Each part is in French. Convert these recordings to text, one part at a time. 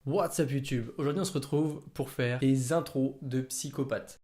What's up YouTube? Aujourd'hui on se retrouve pour faire des intros de psychopathes.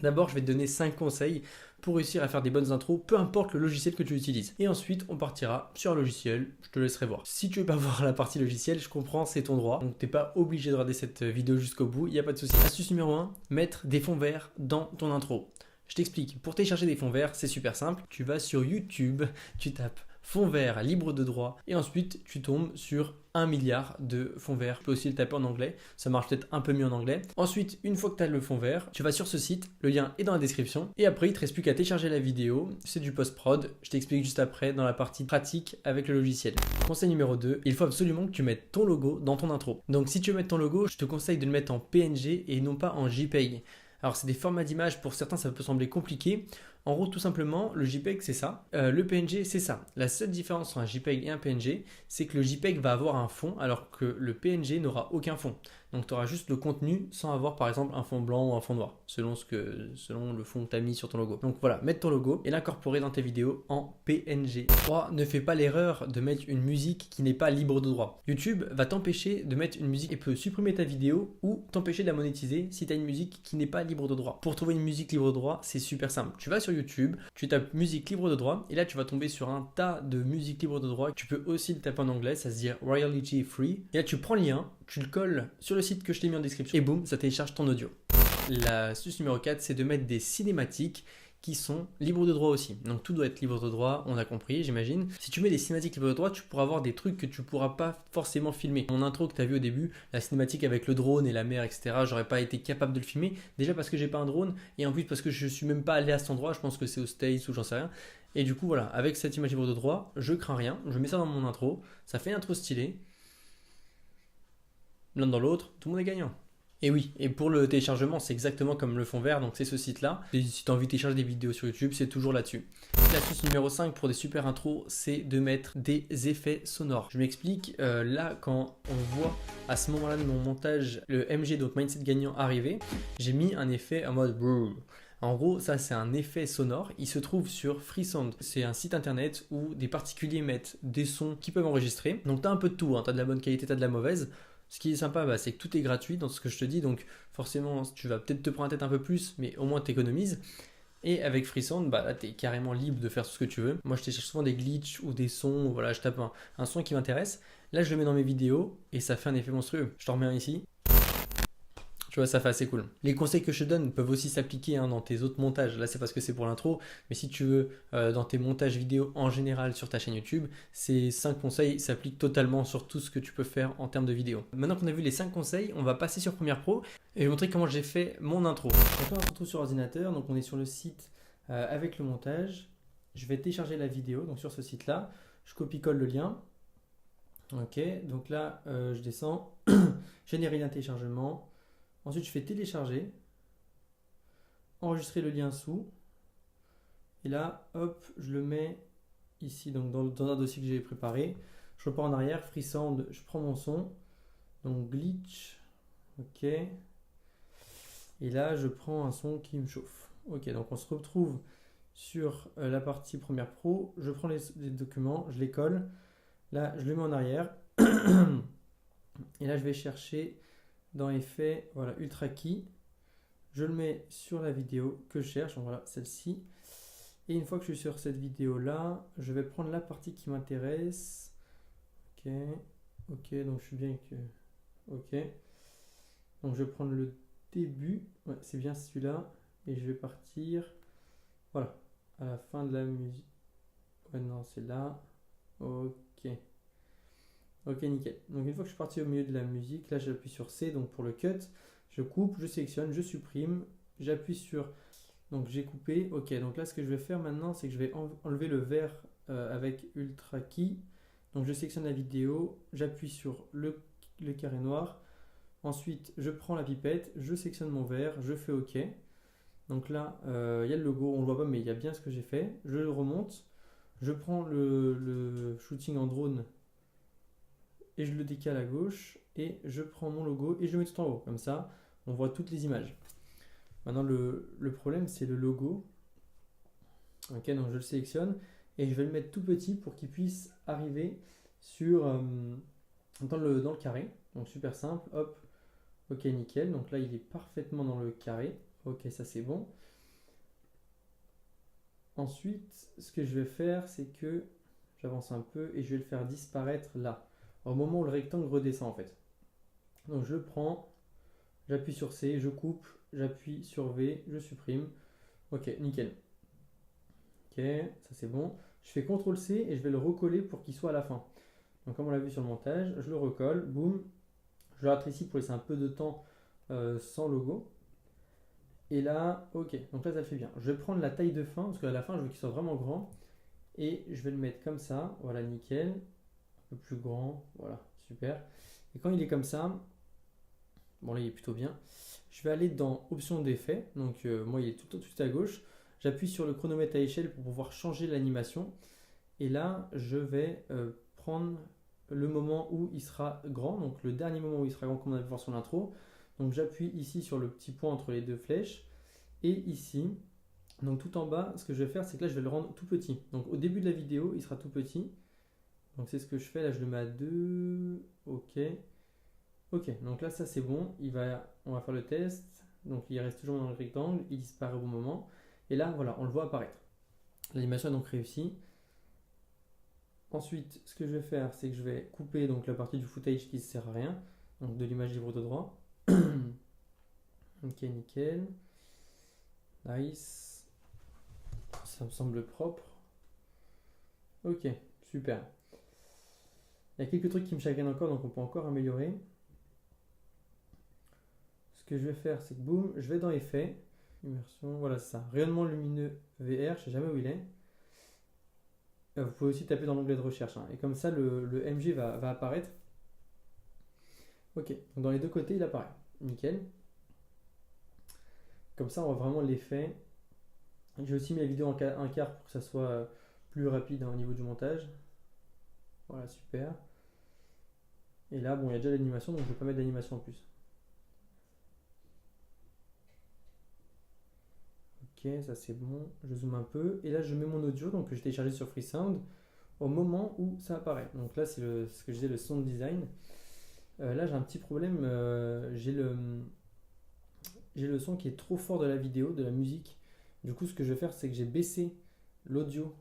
D'abord je vais te donner 5 conseils pour réussir à faire des bonnes intros, peu importe le logiciel que tu utilises. Et ensuite on partira sur un logiciel, je te laisserai voir. Si tu veux pas voir la partie logiciel, je comprends, c'est ton droit. Donc t'es pas obligé de regarder cette vidéo jusqu'au bout, il n'y a pas de souci. Astuce numéro 1, mettre des fonds verts dans ton intro. Je t'explique, pour télécharger des fonds verts, c'est super simple. Tu vas sur YouTube, tu tapes fonds verts libre de droit et ensuite tu tombes sur 1 milliard de fonds verts. Tu peux aussi le taper en anglais, ça marche peut-être un peu mieux en anglais. Ensuite, une fois que tu as le fond vert, tu vas sur ce site, le lien est dans la description et après il ne te reste plus qu'à télécharger la vidéo, c'est du post-prod, je t'explique juste après dans la partie pratique avec le logiciel. Conseil numéro 2, il faut absolument que tu mettes ton logo dans ton intro. Donc si tu veux mettre ton logo, je te conseille de le mettre en PNG et non pas en JPEG. Alors c'est des formats d'image, pour certains ça peut sembler compliqué. En gros tout simplement le JPEG c'est ça, le PNG c'est ça. La seule différence entre un JPEG et un PNG c'est que le JPEG va avoir un fond alors que le PNG n'aura aucun fond. Donc tu auras juste le contenu sans avoir par exemple un fond blanc ou un fond noir selon le fond que tu as mis sur ton logo. Donc voilà, mettre ton logo et l'incorporer dans tes vidéos en PNG. 3. Ne fais pas l'erreur de mettre une musique qui n'est pas libre de droit. YouTube va t'empêcher de mettre une musique et peut supprimer ta vidéo ou t'empêcher de la monétiser si tu as une musique qui n'est pas libre de droit. Pour trouver une musique libre de droit, c'est super simple. Tu vas sur YouTube, tu tapes musique libre de droit et là tu vas tomber sur un tas de musique libre de droit. Tu peux aussi le taper en anglais, ça se dit royalty free. Et là tu prends le lien, tu le colles sur le site que je t'ai mis en description et boum, ça télécharge ton audio. L'astuce numéro 4, c'est de mettre des cinématiques qui sont libres de droit aussi. Donc tout doit être libre de droit, on a compris, j'imagine. Si tu mets des cinématiques libres de droit, tu pourras avoir des trucs que tu pourras pas forcément filmer. Mon intro que tu as vu au début, la cinématique avec le drone et la mer, etc., j'aurais pas été capable de le filmer. Déjà parce que j'ai pas un drone et en plus parce que je suis même pas allé à cet endroit, je pense que c'est aux States ou j'en sais rien. Et du coup voilà, avec cette image libre de droit, je crains rien, je mets ça dans mon intro, ça fait une intro stylée. L'un dans l'autre, tout le monde est gagnant. Et oui, et pour le téléchargement, c'est exactement comme le fond vert, donc c'est ce site-là. Et si tu as envie de télécharger des vidéos sur YouTube, c'est toujours là-dessus. L'astuce numéro 5 pour des super intros, c'est de mettre des effets sonores. Je m'explique, là quand on voit à ce moment-là de mon montage le MG, donc Mindset Gagnant, arriver, j'ai mis un effet en mode brrr. En gros, ça c'est un effet sonore, il se trouve sur Freesound. C'est un site internet où des particuliers mettent des sons qu'ils peuvent enregistrer. Donc tu as un peu de tout, hein. Tu as de la bonne qualité, tu as de la mauvaise. Ce qui est sympa, c'est que tout est gratuit dans ce que je te dis, donc forcément tu vas peut-être te prendre la tête un peu plus, mais au moins tu économises. Et avec Freesound, là tu es carrément libre de faire tout ce que tu veux. Moi je télécharge souvent des glitches ou des sons, voilà, je tape un son qui m'intéresse. Là je le mets dans mes vidéos et ça fait un effet monstrueux. Je t'en remets un ici. Tu vois, ça fait assez cool. Les conseils que je te donne peuvent aussi s'appliquer dans tes autres montages. Là, c'est parce que c'est pour l'intro. Mais si tu veux, dans tes montages vidéo en général sur ta chaîne YouTube, ces 5 conseils s'appliquent totalement sur tout ce que tu peux faire en termes de vidéo. Maintenant qu'on a vu les 5 conseils, on va passer sur Premiere Pro et je vais vous montrer comment j'ai fait mon intro. Donc là, on se retrouve sur ordinateur. Donc on est sur le site avec le montage. Je vais télécharger la vidéo donc sur ce site-là. Je copie-colle le lien. Ok, donc là, je descends. Générer un téléchargement. Ensuite, je fais télécharger, enregistrer le lien sous, et là, hop, je le mets ici, donc dans un dossier que j'ai préparé. Je repars en arrière, Freesound, je prends mon son, donc glitch, ok, et là, je prends un son qui me chauffe. Ok, donc on se retrouve sur la partie Premiere Pro, je prends les documents, je les colle, là, je le mets en arrière, et là, je vais chercher dans effet, voilà, Ultra Key, je le mets sur la vidéo que je cherche, donc voilà, celle-ci. Et une fois que je suis sur cette vidéo-là, je vais prendre la partie qui m'intéresse. Ok, ok, donc je suis bien que... Ok. Donc je vais prendre le début, ouais, c'est bien celui-là, et je vais partir, voilà, à la fin de la musique. Ouais, non, c'est là. Ok. Ok, nickel. Donc une fois que je suis parti au milieu de la musique, là j'appuie sur C, donc pour le cut, je coupe, je sélectionne, je supprime, j'appuie sur... Donc j'ai coupé, ok, donc là ce que je vais faire maintenant, c'est que je vais enlever le vert avec Ultra Key. Donc je sélectionne la vidéo, j'appuie sur le carré noir, ensuite je prends la pipette, je sélectionne mon vert, je fais ok. Donc là, il y a le logo, on ne le voit pas, mais il y a bien ce que j'ai fait. Je le remonte, je prends le shooting en drone, et je le décale à gauche et je prends mon logo et je le mets tout en haut. Comme ça, on voit toutes les images. Maintenant, le problème, c'est le logo. Ok, donc je le sélectionne et je vais le mettre tout petit pour qu'il puisse arriver sur, dans le carré. Donc super simple, hop, ok nickel. Donc là il est parfaitement dans le carré, ok ça c'est bon. Ensuite ce que je vais faire c'est que j'avance un peu et je vais le faire disparaître là, au moment où le rectangle redescend en fait. Donc je le prends, j'appuie sur C, je coupe, j'appuie sur V, je supprime, ok nickel. Ok, ça c'est bon. Je fais CTRL C et je vais le recoller pour qu'il soit à la fin. Donc comme on l'a vu sur le montage, je le recolle, boum. Je le rate ici pour laisser un peu de temps sans logo. Et là, ok, donc là ça le fait bien. Je vais prendre la taille de fin, parce qu'à la fin je veux qu'il soit vraiment grand. Et je vais le mettre comme ça, voilà nickel. Un peu plus grand, voilà, super. Et quand il est comme ça, bon là il est plutôt bien. Je vais aller dans options d'effet, donc moi il est tout à gauche. J'appuie sur le chronomètre à échelle pour pouvoir changer l'animation. Et là, je vais prendre le moment où il sera grand, donc le dernier moment où il sera grand comme on a pu voir sur l'intro. Donc j'appuie ici sur le petit point entre les deux flèches. Et ici, donc tout en bas, ce que je vais faire, c'est que là, je vais le rendre tout petit. Donc au début de la vidéo, il sera tout petit. Donc c'est ce que je fais, là je le mets à 2. Ok. Ok, donc là ça c'est bon. On va faire le test. Donc il reste toujours dans le rectangle, il disparaît au bon moment. Et là, voilà, on le voit apparaître. L'animation est donc réussie. Ensuite, ce que je vais faire, c'est que je vais couper donc, la partie du footage qui ne sert à rien, donc de l'image libre de droit. Ok, nickel. Nice. Ça me semble propre. Ok, super. Il y a quelques trucs qui me chagrinent encore, donc on peut encore améliorer. Ce que je vais faire, c'est que boum, je vais dans Effets, Immersion, voilà c'est ça. Rayonnement lumineux VR, je ne sais jamais où il est. Vous pouvez aussi taper dans l'onglet de recherche, hein. Et comme ça le MG va apparaître. Ok, donc dans les deux côtés il apparaît. Nickel. Comme ça on voit vraiment l'effet. J'ai aussi mis la vidéo en un quart pour que ça soit plus rapide, hein, au niveau du montage. Voilà, super. Et là, bon, il y a déjà l'animation, donc je ne vais pas mettre d'animation en plus. Ok, ça c'est bon. Je zoome un peu. Et là, je mets mon audio, donc que j'ai téléchargé sur Freesound, au moment où ça apparaît. Donc là, c'est ce que je disais, le sound design. Là, j'ai un petit problème. J'ai le son qui est trop fort de la vidéo, de la musique. Du coup, ce que je vais faire, c'est que j'ai baissé l'audio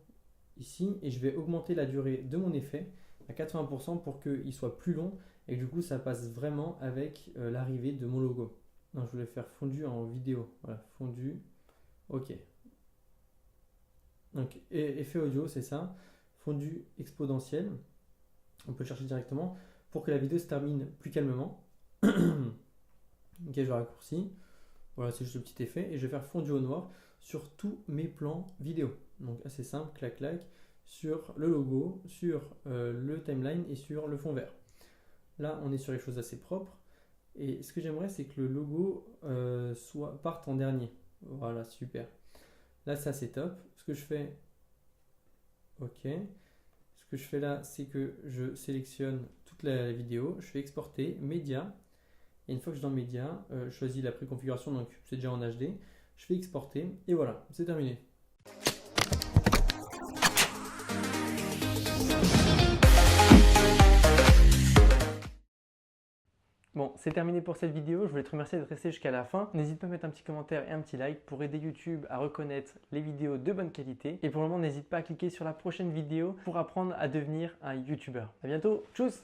ici et je vais augmenter la durée de mon effet à 80% pour qu'il soit plus long et que du coup, ça passe vraiment avec l'arrivée de mon logo. Non, je voulais faire fondu en vidéo. Voilà, fondu. Ok. Donc, effet audio, c'est ça. Fondu exponentiel. On peut chercher directement pour que la vidéo se termine plus calmement. Ok, je raccourcis. Voilà, c'est juste le petit effet. Et je vais faire fondu au noir sur tous mes plans vidéo. Donc, assez simple, clac, clac, sur le logo, sur le timeline et sur le fond vert. Là, on est sur les choses assez propres. Et ce que j'aimerais, c'est que le logo parte en dernier. Voilà, super. Là, ça, c'est top. Ce que je fais, ok. Ce que je fais là, c'est que je sélectionne toute la vidéo. Je fais exporter, média. Et une fois que je suis dans média, je choisis la préconfiguration, donc c'est déjà en HD. Je fais exporter et voilà, c'est terminé. Bon, c'est terminé pour cette vidéo. Je voulais te remercier d'être resté jusqu'à la fin. N'hésite pas à mettre un petit commentaire et un petit like pour aider YouTube à reconnaître les vidéos de bonne qualité. Et pour le moment, n'hésite pas à cliquer sur la prochaine vidéo pour apprendre à devenir un YouTuber. À bientôt, tchuss!